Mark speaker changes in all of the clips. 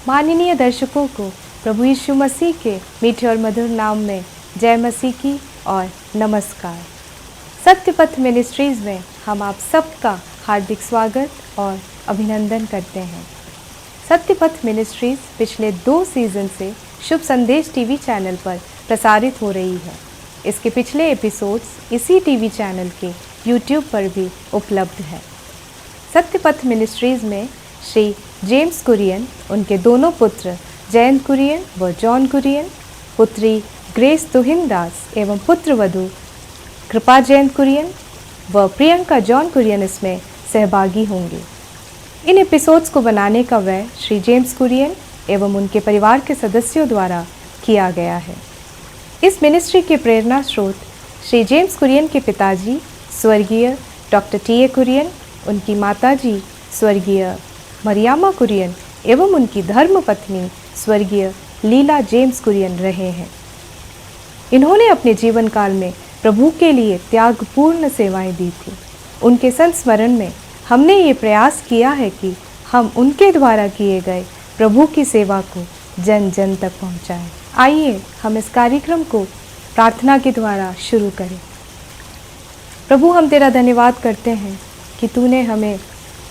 Speaker 1: माननीय दर्शकों को प्रभु यीशु मसीह के मीठे और मधुर नाम में जय मसीह की और नमस्कार। सत्यपथ मिनिस्ट्रीज़ में हम आप सबका हार्दिक स्वागत और अभिनंदन करते हैं। सत्यपथ मिनिस्ट्रीज़ पिछले 2 सीज़न से शुभ संदेश टीवी चैनल पर प्रसारित हो रही है। इसके पिछले एपिसोड्स इसी टीवी चैनल के यूट्यूब पर भी उपलब्ध है। सत्यपथ मिनिस्ट्रीज़ में श्री जेम्स कुरियन, उनके दोनों पुत्र जयंत कुरियन व जॉन कुरियन, पुत्री ग्रेस तुहिनदास एवं पुत्रवधू कृपा जयंत कुरियन व प्रियंका जॉन कुरियन इसमें सहभागी होंगे। इन एपिसोड्स को बनाने का व्यय श्री जेम्स कुरियन एवं उनके परिवार के सदस्यों द्वारा किया गया है। इस मिनिस्ट्री के प्रेरणा स्रोत श्री जेम्स कुरियन के पिताजी स्वर्गीय डॉक्टर टी.ए. कुरियन, उनकी माताजी स्वर्गीय मरियामा कुरियन एवं उनकी धर्मपत्नी स्वर्गीय लीला जेम्स कुरियन रहे हैं। इन्होंने अपने जीवन काल में प्रभु के लिए त्यागपूर्ण सेवाएं दी थी। उनके संस्मरण में हमने ये प्रयास किया है कि हम उनके द्वारा किए गए प्रभु की सेवा को जन जन तक पहुंचाएं। आइए हम इस कार्यक्रम को प्रार्थना के द्वारा शुरू करें। प्रभु, हम तेरा धन्यवाद करते हैं कि तूने हमें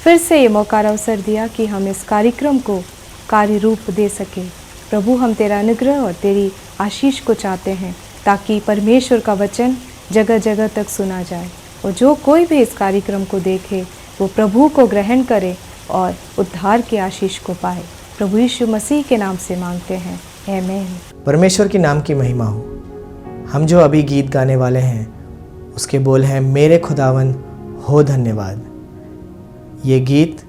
Speaker 1: फिर से ये मौका और अवसर दिया कि हम इस कार्यक्रम को कार्य रूप दे सकें। प्रभु, हम तेरा अनुग्रह और तेरी आशीष को चाहते हैं ताकि परमेश्वर का वचन जगह जगह तक सुना जाए और जो कोई भी इस कार्यक्रम को देखे वो प्रभु को ग्रहण करे और उद्धार की आशीष को पाए। प्रभु यीशु मसीह के नाम से मांगते हैं, आमीन।
Speaker 2: परमेश्वर के नाम की महिमा हो। हम जो अभी गीत गाने वाले हैं उसके बोल हैं, मेरे खुदावन हो धन्यवाद। ये गीत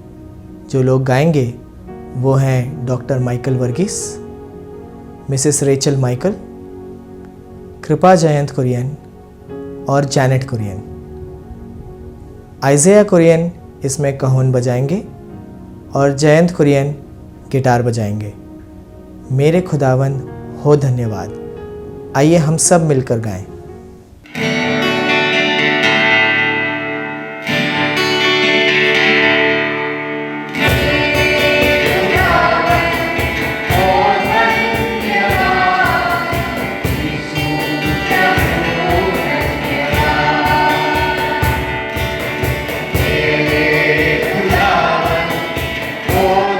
Speaker 2: जो लोग गाएंगे वो हैं doctor Michael Varghese, Mrs Rachel Michael, Kripa Jayant Kurien और जैनेट कुरियन। आइज़िया कुरियन इसमें कहोन बजाएंगे और जयंत कुरियन गिटार बजाएंगे। मेरे खुदावन हो धन्यवाद। आइए हम सब मिलकर गाएं।
Speaker 3: Oh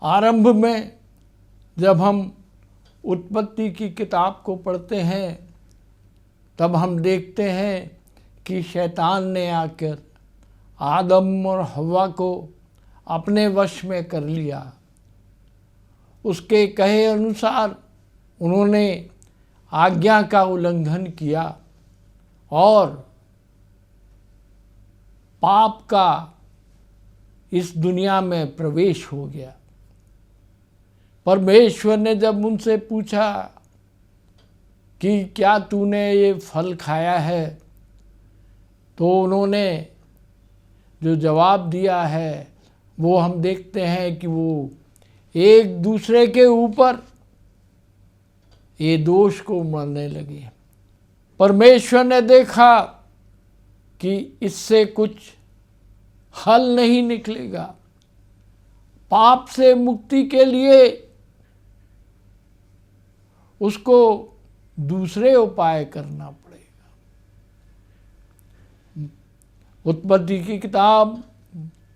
Speaker 3: आरंभ में जब हम उत्पत्ति की किताब को पढ़ते हैं तब हम देखते हैं कि शैतान ने आकर आदम और हव्वा को अपने वश में कर लिया। उसके कहे अनुसार उन्होंने आज्ञा का उल्लंघन किया और पाप का इस दुनिया में प्रवेश हो गया। परमेश्वर ने जब उनसे पूछा कि क्या तूने ये फल खाया है, तो उन्होंने जो जवाब दिया है वो हम देखते हैं कि वो एक दूसरे के ऊपर ये दोष को मढ़ने लगे। परमेश्वर ने देखा कि इससे कुछ हल नहीं निकलेगा, पाप से मुक्ति के लिए उसको दूसरे उपाय करना पड़ेगा। उत्पत्ति की किताब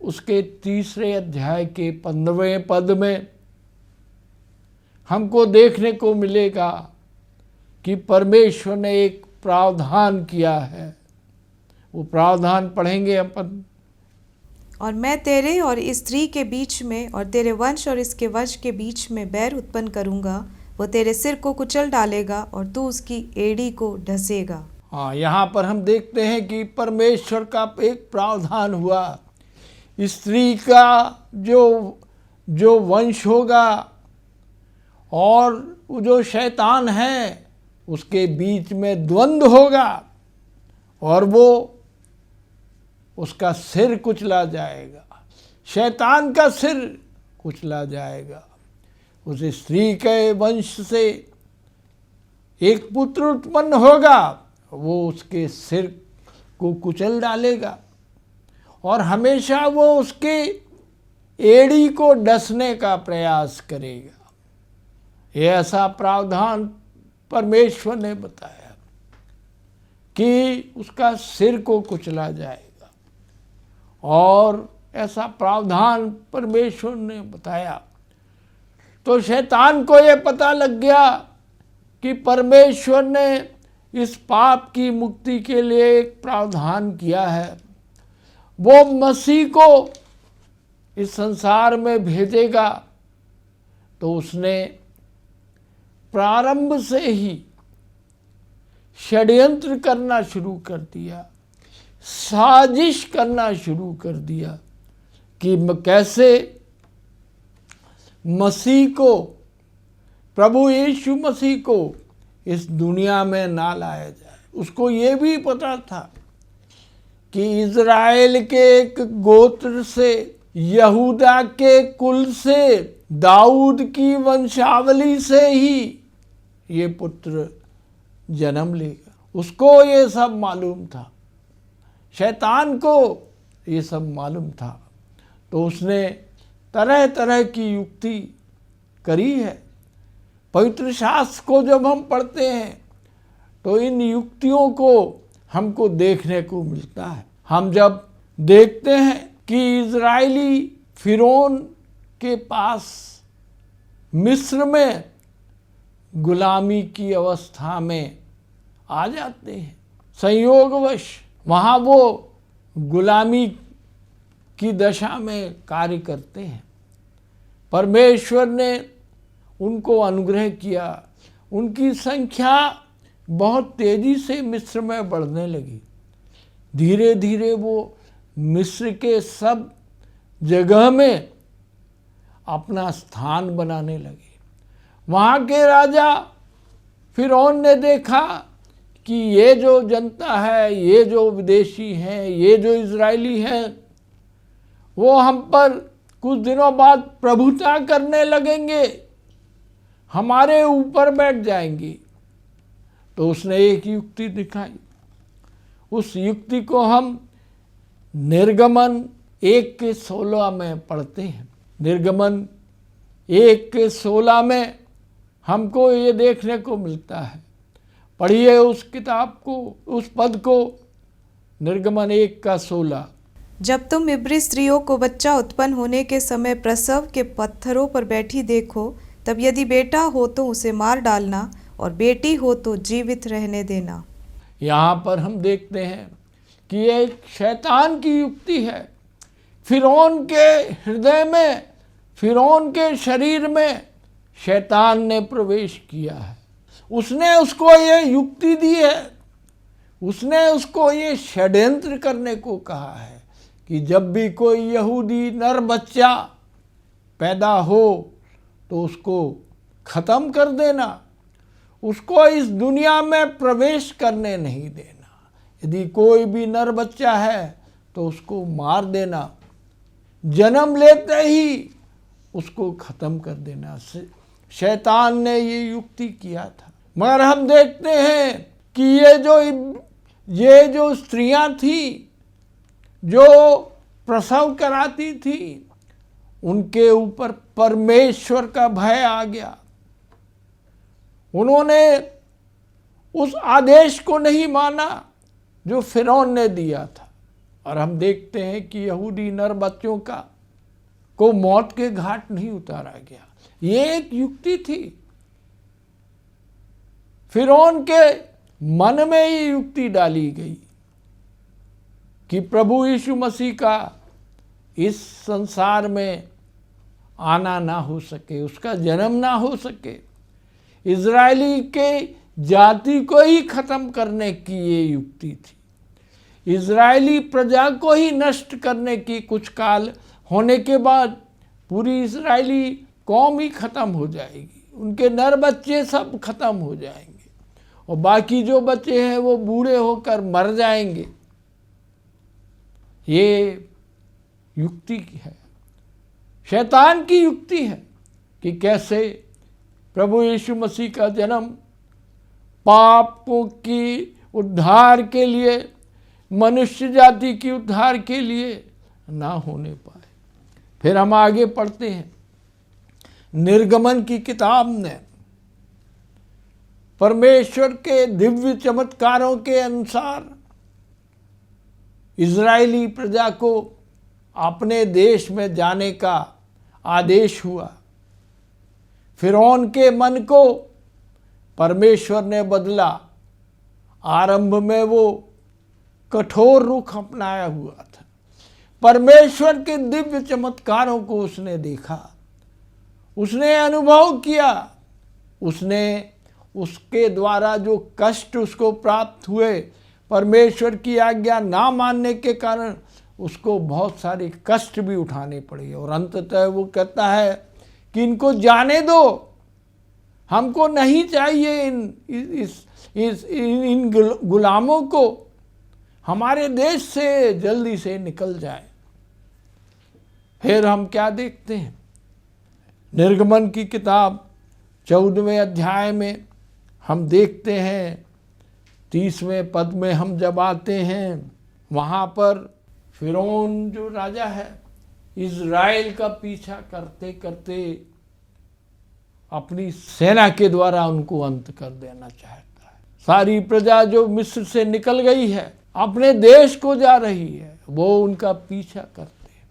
Speaker 3: उसके 3 अध्याय के 15वें पद में हमको देखने को मिलेगा कि परमेश्वर ने एक प्रावधान किया है। वो प्रावधान पढ़ेंगे अपन।
Speaker 4: और मैं तेरे और स्त्री के बीच में और तेरे वंश और इसके वंश के बीच में बैर उत्पन्न करूंगा। वो तेरे सिर को कुचल डालेगा और तू उसकी एड़ी को ढसेगा।
Speaker 3: हाँ, यहाँ पर हम देखते हैं कि परमेश्वर का एक प्रावधान हुआ। स्त्री का जो वंश होगा और जो शैतान है उसके बीच में द्वंद्व होगा और वो उसका सिर कुचला जाएगा, शैतान का सिर कुचला जाएगा। उस स्त्री के वंश से एक पुत्र उत्पन्न होगा, वो उसके सिर को कुचल डालेगा और हमेशा वो उसके एड़ी को डसने का प्रयास करेगा। ये ऐसा प्रावधान परमेश्वर ने बताया कि उसका सिर को कुचला जाएगा और ऐसा प्रावधान परमेश्वर ने बताया। तो शैतान को ये पता लग गया कि परमेश्वर ने इस पाप की मुक्ति के लिए एक प्रावधान किया है, वो मसीह को इस संसार में भेजेगा। तो उसने प्रारंभ से ही षड्यंत्र करना शुरू कर दिया, साजिश करना शुरू कर दिया कि कैसे मसीह को, प्रभु यीशु मसीह को इस दुनिया में ना लाया जाए। उसको ये भी पता था कि इज़राइल के एक गोत्र से, यहूदा के कुल से, दाऊद की वंशावली से ही ये पुत्र जन्म लेगा। उसको ये सब मालूम था, शैतान को ये सब मालूम था। तो उसने तरह तरह की युक्ति करी है। पवित्र शास्त्र को जब हम पढ़ते हैं तो इन युक्तियों को हमको देखने को मिलता है। हम जब देखते हैं कि इज़राइली फिरौन के पास मिस्र में गुलामी की अवस्था में आ जाते हैं, संयोगवश वहाँ वो गुलामी की दशा में कार्य करते हैं। परमेश्वर ने उनको अनुग्रह किया, उनकी संख्या बहुत तेजी से मिस्र में बढ़ने लगी। धीरे धीरे वो मिस्र के सब जगह में अपना स्थान बनाने लगे। वहाँ के राजा फिरौन ने देखा कि ये जो जनता है, ये जो विदेशी हैं, ये जो इजरायली हैं, वो हम पर कुछ दिनों बाद प्रभुता करने लगेंगे, हमारे ऊपर बैठ जाएंगे। तो उसने एक युक्ति दिखाई। उस युक्ति को हम निर्गमन 1:16 में पढ़ते हैं। निर्गमन 1:16 में हमको ये देखने को मिलता है, पढ़िए उस किताब को, उस पद को, निर्गमन 1:16।
Speaker 4: जब तुम इब्री स्त्रियों को बच्चा उत्पन्न होने के समय प्रसव के पत्थरों पर बैठी देखो, तब यदि बेटा हो तो उसे मार डालना और बेटी हो तो जीवित रहने देना।
Speaker 3: यहाँ पर हम देखते हैं कि ये एक शैतान की युक्ति है। फिरौन के हृदय में, फिरौन के शरीर में शैतान ने प्रवेश किया है। उसने उसको ये युक्ति दी है, उसने उसको ये षड्यंत्र करने को कहा है कि जब भी कोई यहूदी नर बच्चा पैदा हो तो उसको ख़त्म कर देना, उसको इस दुनिया में प्रवेश करने नहीं देना। यदि कोई भी नर बच्चा है तो उसको मार देना, जन्म लेते ही उसको ख़त्म कर देना। शैतान ने ये युक्ति किया था। मगर हम देखते हैं कि ये जो स्त्रियां थी जो प्रसव कराती थी, उनके ऊपर परमेश्वर का भय आ गया। उन्होंने उस आदेश को नहीं माना जो फिरौन ने दिया था, और हम देखते हैं कि यहूदी नर बच्चों को मौत के घाट नहीं उतारा गया। ये एक युक्ति थी। फिरौन के मन में ये युक्ति डाली गई कि प्रभु यीशु मसीह का इस संसार में आना ना हो सके, उसका जन्म ना हो सके, इजरायली के जाति को ही खत्म करने की ये युक्ति थी। इजरायली प्रजा को ही नष्ट करने की, कुछ काल होने के बाद पूरी इजरायली कौम ही खत्म हो जाएगी, उनके नर बच्चे सब खत्म हो जाएंगे और बाकी जो बच्चे हैं वो बूढ़े होकर मर जाएंगे। ये युक्ति है, शैतान की युक्ति है कि कैसे प्रभु यीशु मसीह का जन्म पापों की उद्धार के लिए, मनुष्य जाति की उद्धार के लिए ना होने पाए। फिर हम आगे पढ़ते हैं, निर्गमन की किताब ने परमेश्वर के दिव्य चमत्कारों के अनुसार इजरायली प्रजा को अपने देश में जाने का आदेश हुआ। फिरौन के मन को परमेश्वर ने बदला। आरंभ में वो कठोर रुख अपनाया हुआ था। परमेश्वर के दिव्य चमत्कारों को उसने देखा, उसने अनुभव किया, उसने उसके द्वारा जो कष्ट उसको प्राप्त हुए, परमेश्वर की आज्ञा ना मानने के कारण उसको बहुत सारे कष्ट भी उठाने पड़े। और अंततः वो कहता है कि इनको जाने दो, हमको नहीं चाहिए इन गुलामों को, हमारे देश से जल्दी से निकल जाए। फिर हम क्या देखते हैं, निर्गमन की किताब 14वें अध्याय में हम देखते हैं 30वें पद में हम जब आते हैं, वहाँ पर फिरौन जो राजा है इज़राइल का पीछा करते करते अपनी सेना के द्वारा उनको अंत कर देना चाहता है। सारी प्रजा जो मिस्र से निकल गई है, अपने देश को जा रही है, वो उनका पीछा करते हैं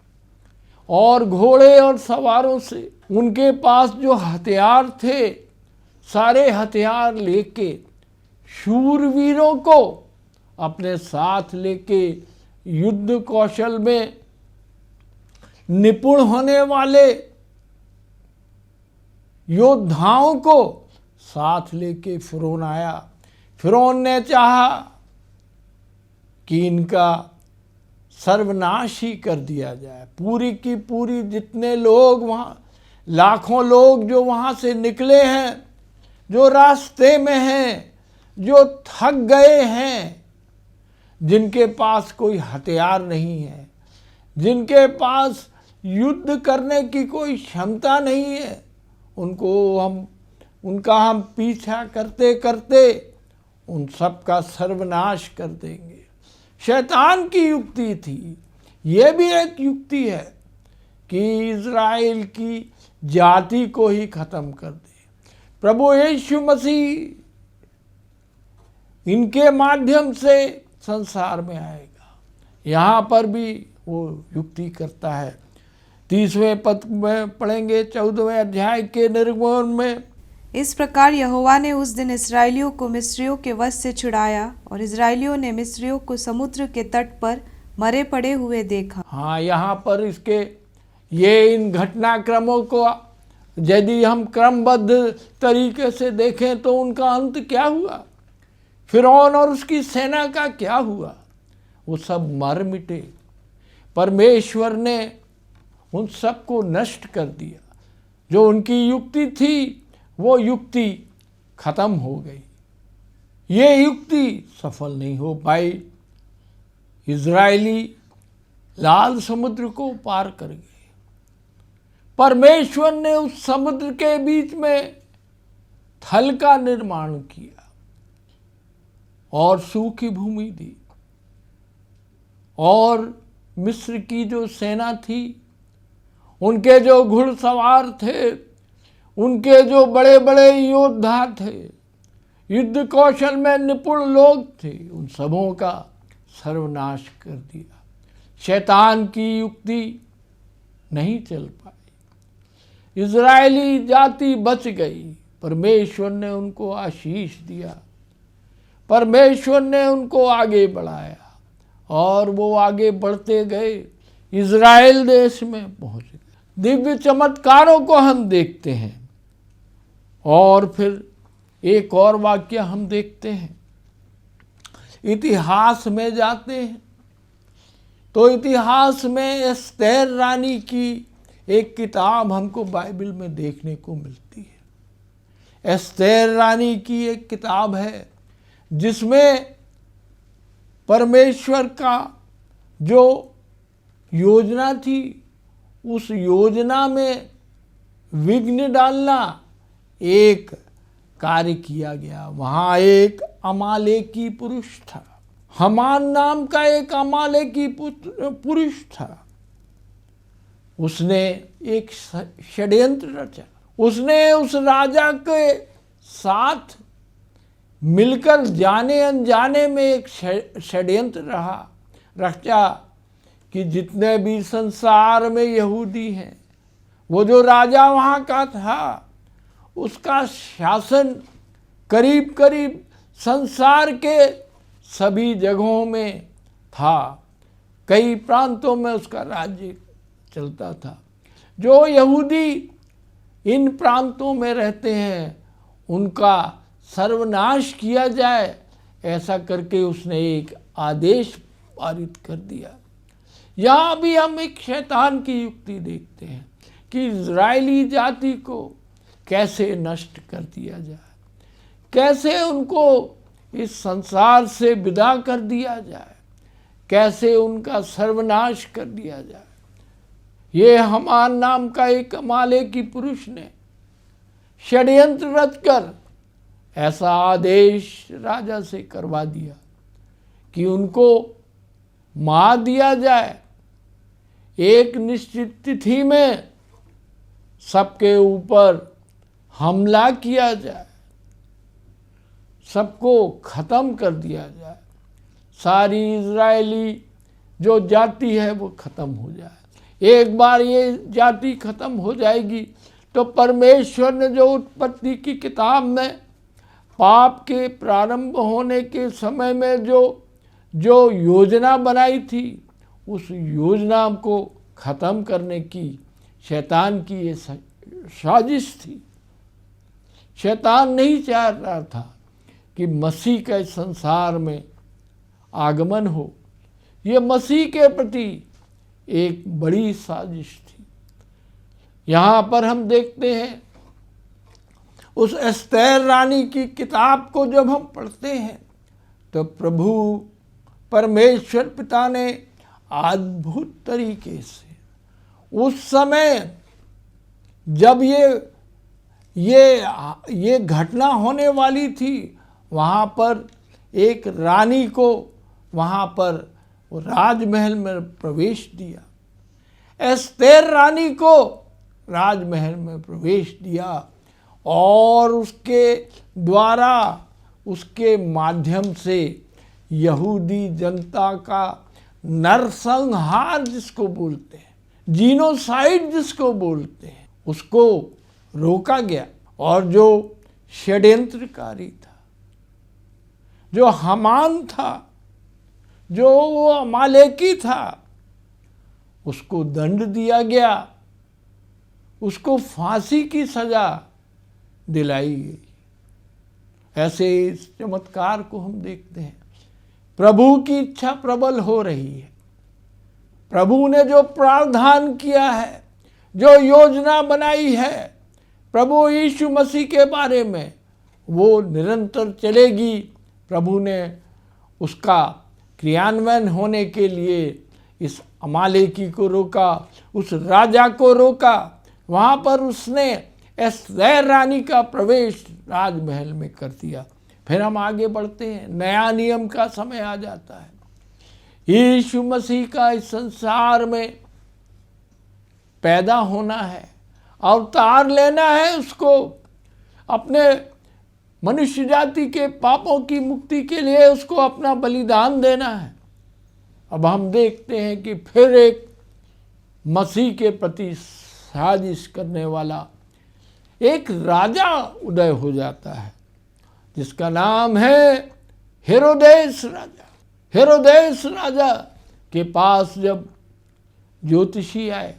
Speaker 3: और घोड़े और सवारों से उनके पास जो हथियार थे, सारे हथियार लेके शूरवीरों को अपने साथ लेके युद्ध कौशल में निपुण होने वाले योद्धाओं को साथ लेके फिरौन आया। फिरौन ने चाहा कि इनका सर्वनाश ही कर दिया जाए। पूरी की पूरी जितने लोग वहाँ, लाखों लोग जो वहाँ से निकले हैं, जो रास्ते में हैं, जो थक गए हैं, जिनके पास कोई हथियार नहीं है, जिनके पास युद्ध करने की कोई क्षमता नहीं है, उनका हम पीछा करते करते उन सब का सर्वनाश कर देंगे। शैतान की युक्ति थी। ये भी एक युक्ति है कि इज़राइल की जाति को ही खत्म कर दे। प्रभु यीशु मसीह इनके माध्यम से संसार में आएगा। यहाँ पर भी वो युक्ति करता है। 30वें पद में पढ़ेंगे 14वें अध्याय के निर्गमन में,
Speaker 4: इस प्रकार यहोवा ने उस दिन इसराइलियों को मिस्रियों के वश से छुड़ाया और इसराइलियों ने मिस्रियों को समुद्र के तट पर मरे पड़े हुए देखा।
Speaker 3: हाँ, यहाँ पर इसके ये इन घटनाक्रमों को यदि हम क्रमबद्ध तरीके से देखें तो उनका अंत क्या हुआ, फिरौन और उसकी सेना का क्या हुआ, वो सब मर मिटे। परमेश्वर ने उन सबको नष्ट कर दिया। जो उनकी युक्ति थी वो युक्ति खत्म हो गई। ये युक्ति सफल नहीं हो पाई। इजरायली लाल समुद्र को पार कर गए। परमेश्वर ने उस समुद्र के बीच में थल का निर्माण किया और सूखी भूमि दी, और मिस्र की जो सेना थी, उनके जो घुड़सवार थे, उनके जो बड़े बड़े योद्धा थे, युद्ध कौशल में निपुण लोग थे, उन सबों का सर्वनाश कर दिया। शैतान की युक्ति नहीं चल पाई। इजरायली जाति बच गई। परमेश्वर ने उनको आशीष दिया। परमेश्वर ने उनको आगे बढ़ाया और वो आगे बढ़ते गए, इजराइल देश में पहुंच गए। दिव्य चमत्कारों को हम देखते हैं। और फिर एक और वाक्य हम देखते हैं, इतिहास में जाते हैं तो इतिहास में एस्तेर रानी की एक किताब हमको बाइबल में देखने को मिलती है। एस्तेर रानी की एक किताब है जिसमें परमेश्वर का जो योजना थी, उस योजना में विघ्न डालना एक कार्य किया गया। वहाँ एक अमालेकी पुरुष था, हमान नाम का एक अमालेकी पुरुष था। उसने एक षड्यंत्र रचा। उसने उस राजा के साथ मिलकर जाने अनजाने में एक षड्यंत्र रचा कि जितने भी संसार में यहूदी हैं, वो जो राजा वहाँ का था, उसका शासन करीब करीब संसार के सभी जगहों में था। कई प्रांतों में उसका राज्य चलता था। जो यहूदी इन प्रांतों में रहते हैं उनका सर्वनाश किया जाए, ऐसा करके उसने एक आदेश पारित कर दिया। यहाँ भी हम एक शैतान की युक्ति देखते हैं कि इजरायली जाति को कैसे नष्ट कर दिया जाए, कैसे उनको इस संसार से विदा कर दिया जाए, कैसे उनका सर्वनाश कर दिया जाए। ये हमान नाम का एक अमालेकी पुरुष ने षड्यंत्र रचकर ऐसा आदेश राजा से करवा दिया कि उनको मार दिया जाए। एक निश्चित तिथि में सबके ऊपर हमला किया जाए, सबको खत्म कर दिया जाए, सारी इजरायली जो जाति है वो खत्म हो जाए। एक बार ये जाति खत्म हो जाएगी तो परमेश्वर ने जो उत्पत्ति की किताब में पाप के प्रारंभ होने के समय में जो योजना बनाई थी, उस योजना को खत्म करने की शैतान की ये साजिश थी। शैतान नहीं चाह रहा था कि मसीह के संसार में आगमन हो। ये मसीह के प्रति एक बड़ी साजिश थी। यहाँ पर हम देखते हैं उस एस्तेर रानी की किताब को जब हम पढ़ते हैं तो प्रभु परमेश्वर पिता ने अद्भुत तरीके से उस समय जब ये घटना होने वाली थी, वहाँ पर एक रानी को वहाँ पर राजमहल में प्रवेश दिया। एस्तेर रानी को राजमहल में प्रवेश दिया और उसके द्वारा उसके माध्यम से यहूदी जनता का नरसंहार जिसको बोलते हैं, जीनोसाइड जिसको बोलते हैं, उसको रोका गया। और जो षड्यंत्रकारी था, जो हमान था, जो वो अमालेकी था, उसको दंड दिया गया, उसको फांसी की सजा दिलाई गई। ऐसे इस चमत्कार को हम देखते हैं। प्रभु की इच्छा प्रबल हो रही है। प्रभु ने जो प्रावधान किया है, जो योजना बनाई है प्रभु यीशु मसीह के बारे में, वो निरंतर चलेगी। प्रभु ने उसका क्रियान्वयन होने के लिए इस अमालेकी को रोका, उस राजा को रोका। वहाँ पर उसने एस्तैर रानी का प्रवेश राजमहल में कर दिया। फिर हम आगे बढ़ते हैं, नया नियम का समय आ जाता है। यीशु मसीह का इस संसार में पैदा होना है, अवतार लेना है, उसको अपने मनुष्य जाति के पापों की मुक्ति के लिए उसको अपना बलिदान देना है। अब हम देखते हैं कि फिर एक मसीह के प्रति साजिश करने वाला एक राजा उदय हो जाता है, जिसका नाम है हेरोदेस राजा। हेरोदेस राजा के पास जब ज्योतिषी आए,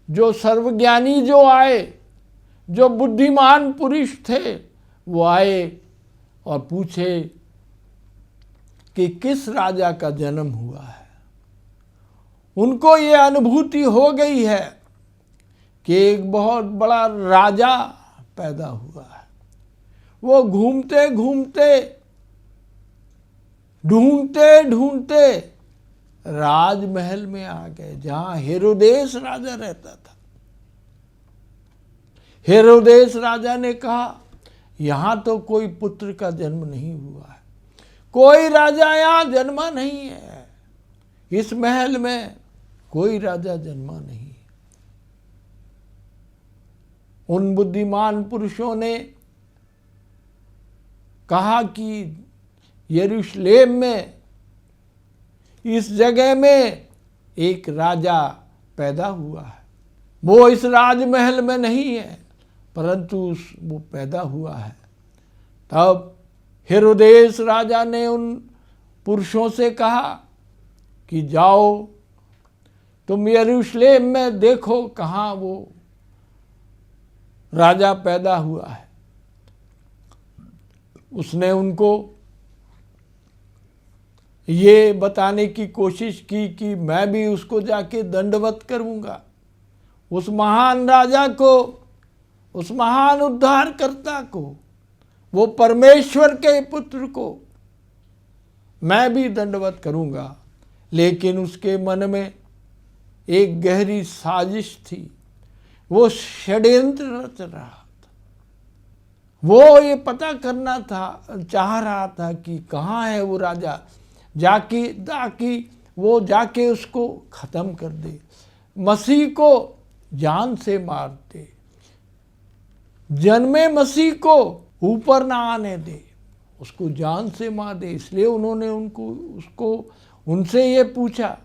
Speaker 3: जो सर्वज्ञानी जो आए, जो बुद्धिमान पुरुष थे, वो आए और पूछे कि किस राजा का जन्म हुआ है। उनको ये अनुभूति हो गई है कि एक बहुत बड़ा राजा पैदा हुआ है। वो घूमते घूमते, ढूंढते ढूंढते राजमहल में आ गए, जहां हेरोदेस राजा रहता था। हेरोदेस राजा ने कहा, यहां तो कोई पुत्र का जन्म नहीं हुआ है, कोई राजा यहां जन्मा नहीं है, इस महल में कोई राजा जन्मा नहीं है। उन बुद्धिमान पुरुषों ने कहा कि यरूशलेम में, इस जगह में एक राजा पैदा हुआ है। वो इस राजमहल में नहीं है, परंतु वो पैदा हुआ है। तब हेरोदेस राजा ने उन पुरुषों से कहा कि जाओ तुम यरूशलेम में देखो कहाँ वो राजा पैदा हुआ है। उसने उनको ये बताने की कोशिश की कि मैं भी उसको जाके दंडवत करूंगा, उस महान राजा को, उस महान उद्धारकर्ता को, वो परमेश्वर के पुत्र को मैं भी दंडवत करूंगा। लेकिन उसके मन में एक गहरी साजिश थी, वो षड्यंत्र रच रहा था। वो ये पता करना चाह रहा था कि कहाँ है वो राजा, ताकि वो जाके उसको ख़त्म कर दे, मसीह को जान से मार दे, जन्मे मसीह को ऊपर ना आने दे, उसको जान से मार दे। इसलिए उन्होंने उनसे ये पूछा,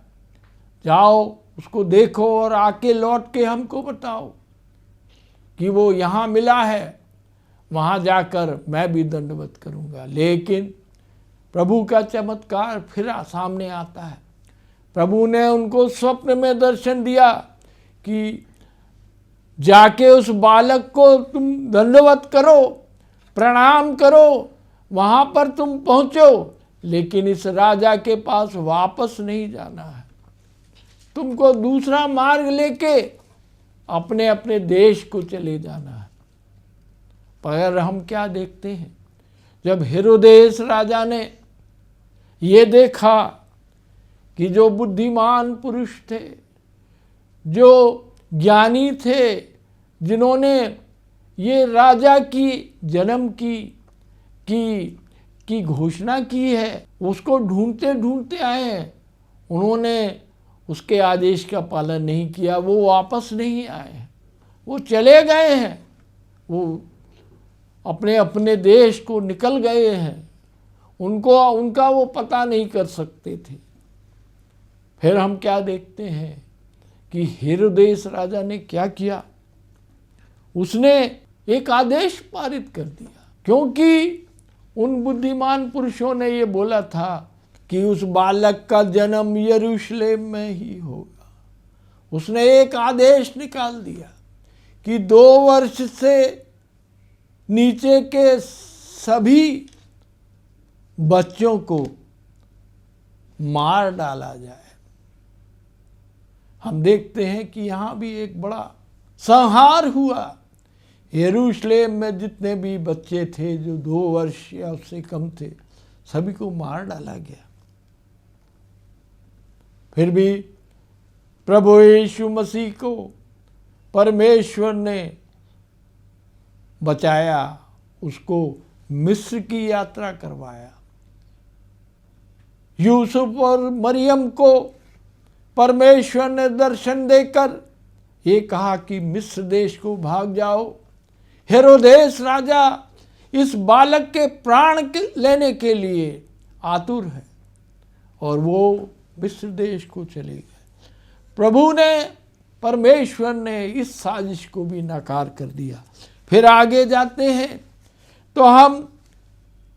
Speaker 3: जाओ उसको देखो और आके लौट के हमको बताओ कि वो यहाँ मिला है, वहाँ जाकर मैं भी दंडवत करूँगा। लेकिन प्रभु का चमत्कार फिर सामने आता है। प्रभु ने उनको स्वप्न में दर्शन दिया कि जाके उस बालक को तुम दंडवत करो, प्रणाम करो, वहाँ पर तुम पहुँचो, लेकिन इस राजा के पास वापस नहीं जाना है, तुमको दूसरा मार्ग लेके अपने अपने देश को चले जाना है। पर हम क्या देखते हैं, जब हेरोदेस राजा ने ये देखा कि जो बुद्धिमान पुरुष थे, जो ज्ञानी थे, जिन्होंने ये राजा की जन्म की घोषणा की है, उसको ढूंढते ढूंढते आए हैं, उन्होंने उसके आदेश का पालन नहीं किया, वो वापस नहीं आए हैं, वो चले गए हैं, वो अपने अपने देश को निकल गए हैं, उनका वो पता नहीं कर सकते थे। फिर हम क्या देखते हैं कि हेरोदेस राजा ने क्या किया, उसने एक आदेश पारित कर दिया, क्योंकि उन बुद्धिमान पुरुषों ने ये बोला था कि उस बालक का जन्म यरूशलेम में ही होगा। उसने एक आदेश निकाल दिया कि 2 वर्ष से नीचे के सभी बच्चों को मार डाला जाए। हम देखते हैं कि यहाँ भी एक बड़ा संहार हुआ। यरूशलेम में जितने भी बच्चे थे जो 2 वर्ष या उससे कम थे, सभी को मार डाला गया। फिर भी प्रभु यीशु मसीह को परमेश्वर ने बचाया, उसको मिस्र की यात्रा करवाया। यूसुफ और मरियम को परमेश्वर ने दर्शन देकर ये कहा कि मिस्र देश को भाग जाओ। हेरोदेस राजा इस बालक के प्राण लेने के लिए आतुर है और वो मिस्र देश को चले गए। प्रभु ने, परमेश्वर ने इस साजिश को भी नकार कर दिया। फिर आगे जाते हैं तो हम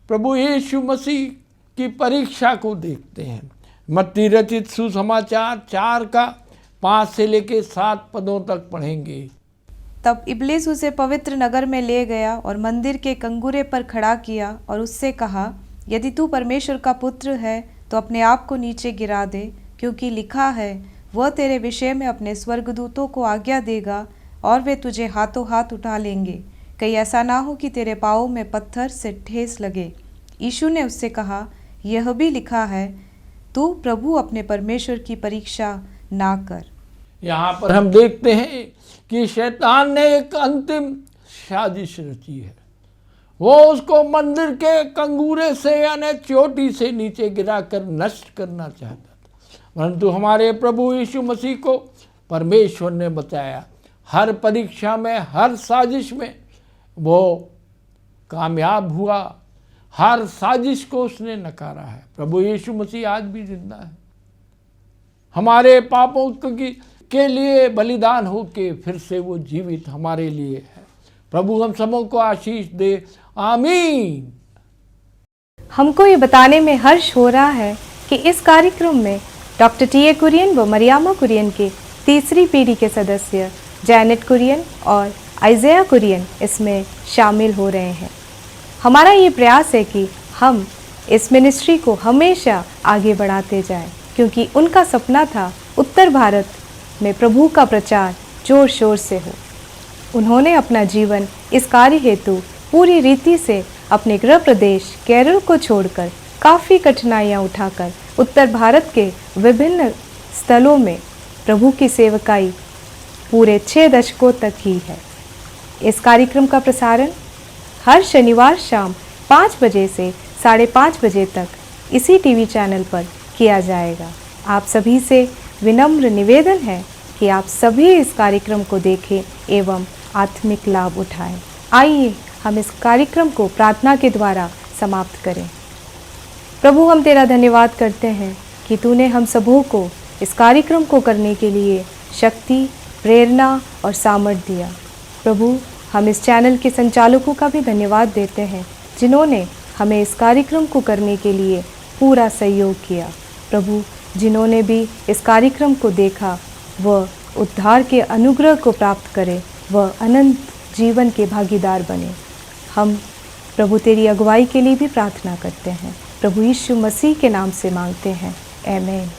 Speaker 3: प्रभु यीशु मसीह की परीक्षा को देखते हैं। मत्ती रचित सुसमाचार 4 का 5 से लेके 7 पदों तक पढ़ेंगे।
Speaker 4: तब इब्लीस उसे पवित्र नगर में ले गया और मंदिर के कंगूरे पर खड़ा किया और उससे कहा, यदि तू परमेश्वर का पुत्र है तो अपने आप को नीचे गिरा दे, क्योंकि लिखा है, वह तेरे विषय में अपने स्वर्गदूतों को आज्ञा देगा और वे तुझे हाथों हाथ उठा लेंगे, कहीं ऐसा ना हो कि तेरे पाँवों में पत्थर से ठेस लगे। यीशु ने उससे कहा, यह भी लिखा है, तू प्रभु अपने परमेश्वर की परीक्षा ना कर।
Speaker 3: यहाँ पर हम देखते हैं कि शैतान ने एक अंतिम साजिश रची है। वो उसको मंदिर के कंगूरे से यानी चोटी से नीचे गिराकर नष्ट करना चाहता था, परंतु हमारे प्रभु यीशु मसीह को परमेश्वर ने बचाया। हर परीक्षा में, हर साजिश में वो कामयाब हुआ। हर साजिश को उसने नकारा है। प्रभु यीशु मसीह आज भी जिंदा है। हमारे पापों के लिए बलिदान होके फिर से वो जीवित हमारे लिए है। प्रभु हम सबों को आशीष दे, आमीन।
Speaker 1: हमको ये बताने में हर्ष हो रहा है कि इस कार्यक्रम में डॉक्टर टी.ए. कुरियन व मरियामा कुरियन के तीसरी पीढ़ी के सदस्य जैनेट कुरियन और आइज़िया कुरियन इसमें शामिल हो रहे हैं। हमारा ये प्रयास है कि हम इस मिनिस्ट्री को हमेशा आगे बढ़ाते जाएं, क्योंकि उनका सपना था उत्तर भारत में प्रभु का प्रचार जोर शोर से हो। उन्होंने अपना जीवन इस कार्य हेतु पूरी रीति से अपने गृह प्रदेश केरल को छोड़कर काफ़ी कठिनाइयाँ उठाकर उत्तर भारत के विभिन्न स्थलों में प्रभु की सेवकाई पूरे 6 दशकों तक ही है। इस कार्यक्रम का प्रसारण हर शनिवार शाम 5 बजे से 5:30 बजे तक इसी टीवी चैनल पर किया जाएगा। आप सभी से विनम्र निवेदन है कि आप सभी इस कार्यक्रम को देखें एवं आत्मिक लाभ उठाएं। आइए हम इस कार्यक्रम को प्रार्थना के द्वारा समाप्त करें। प्रभु, हम तेरा धन्यवाद करते हैं कि तूने हम सबों को इस कार्यक्रम को करने के लिए शक्ति, प्रेरणा और सामर्थ्य दिया। प्रभु, हम इस चैनल के संचालकों का भी धन्यवाद देते हैं जिन्होंने हमें इस कार्यक्रम को करने के लिए पूरा सहयोग किया। प्रभु, जिन्होंने भी इस कार्यक्रम को देखा वह उद्धार के अनुग्रह को प्राप्त करे, वह अनंत जीवन के भागीदार बने। हम प्रभु तेरी अगुवाई के लिए भी प्रार्थना करते हैं। प्रभु यीशु मसीह के नाम से मांगते हैं, आमीन।